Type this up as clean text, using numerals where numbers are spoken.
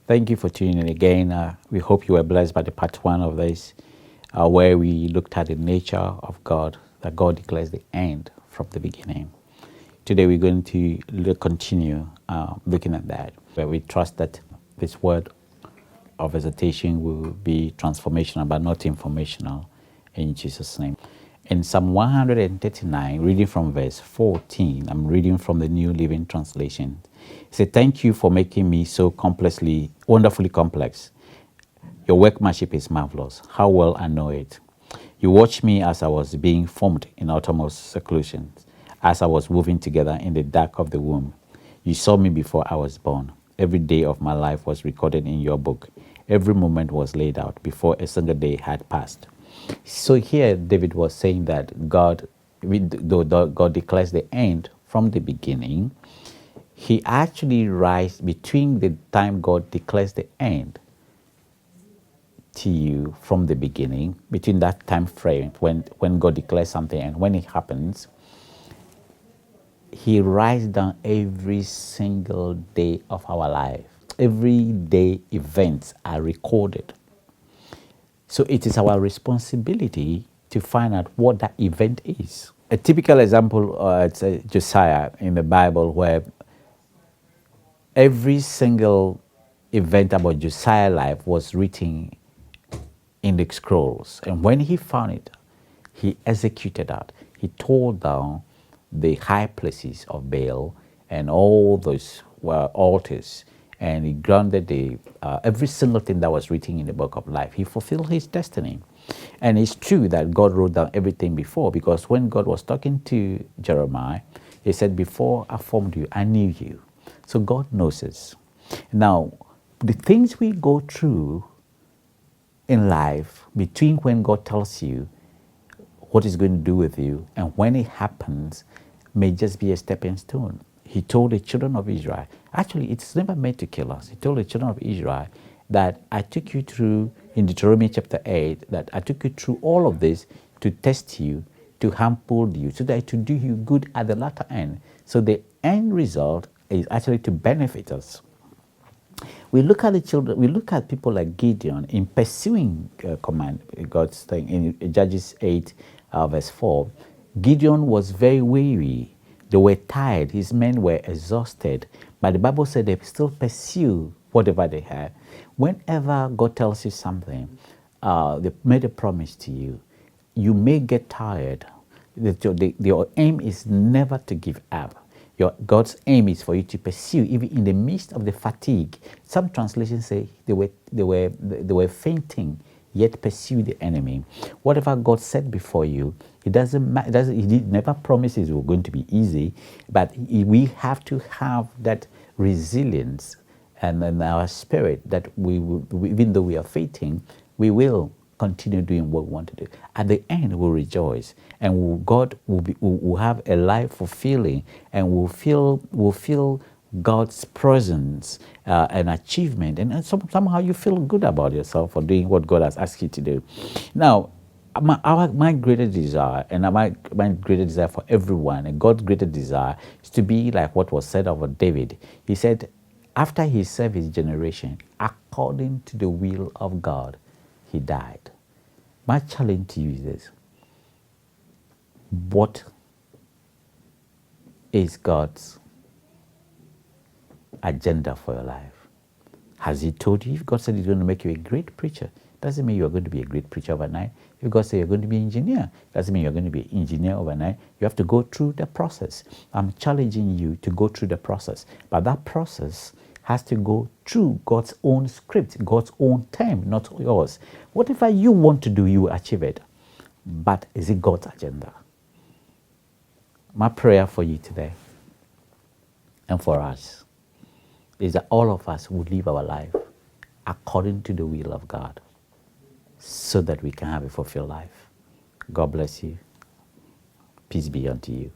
Thank you for tuning in again. We hope you were blessed by the part one of this, where we looked at the nature of God, that God declares the end from the beginning. Today we're going to continue looking at that, where we trust that this word of exhortation will be transformational but not informational, in Jesus' name. In Psalm 139, reading from verse 14, I'm reading from the New Living Translation. It says, "Thank you for making me so wonderfully complex. Your workmanship is marvelous. How well I know it. You watched me as I was being formed in uttermost seclusion, as I was woven together in the dark of the womb. You saw me before I was born. Every day of my life was recorded in your book. Every moment was laid out before a single day had passed." So here David was saying that God declares the end from the beginning, he actually writes between the time God declares the end to you from the beginning, between that time frame when God declares something and when it happens, he writes down every single day of our life. Every day events are recorded. So it is our responsibility to find out what that event is. A typical example, it's Josiah in the Bible, where every single event about Josiah's life was written in the scrolls. And when he found it, he executed that. He tore down the high places of Baal and all those altars, and he grounded every single thing that was written in the book of life. He fulfilled his destiny. And it's true that God wrote down everything before, because when God was talking to Jeremiah, he said, "Before I formed you, I knew you." So God knows us. Now, the things we go through in life, between when God tells you what He's going to do with you and when it happens, may just be a stepping stone. He told the children of Israel, actually, it's never meant to kill us. He told the children of Israel that I took you through, in Deuteronomy chapter 8, that I took you through all of this to test you, to humble you, so that to do you good at the latter end. So the end result is actually to benefit us. We look at the children, we look at people like Gideon in pursuing command, God's thing. In Judges 8, verse 4, Gideon was very weary. They were tired. His men were exhausted. But the Bible said they still pursue whatever they had. Whenever God tells you something, they made a promise to you, you may get tired. Your aim is never to give up. God's aim is for you to pursue, even in the midst of the fatigue. Some translations say they were fainting, yet pursue the enemy. Whatever God set before you, it doesn't matter. He never promises it was going to be easy, but we have to have that resilience and in our spirit that even though we are fainting, we will continue doing what we want to do. At the end, we'll rejoice, and God will have a life fulfilling, and we'll feel God's presence and achievement, and somehow you feel good about yourself for doing what God has asked you to do. Now, my greatest desire, and my greatest desire for everyone, and God's greatest desire, is to be like what was said of David. He said, after he served his generation, according to the will of God, he died. My challenge to you is this: what is God's agenda for your life? Has He told you? If God said He's going to make you a great preacher, doesn't mean you're going to be a great preacher overnight. If God said you're going to be an engineer, doesn't mean you're going to be an engineer overnight. You have to go through the process. I'm challenging you to go through the process. But that process has to go through God's own script, God's own time, not yours. Whatever you want to do, you will achieve it. But is it God's agenda? My prayer for you today and for us is that all of us would live our life according to the will of God, so that we can have a fulfilled life. God bless you. Peace be unto you.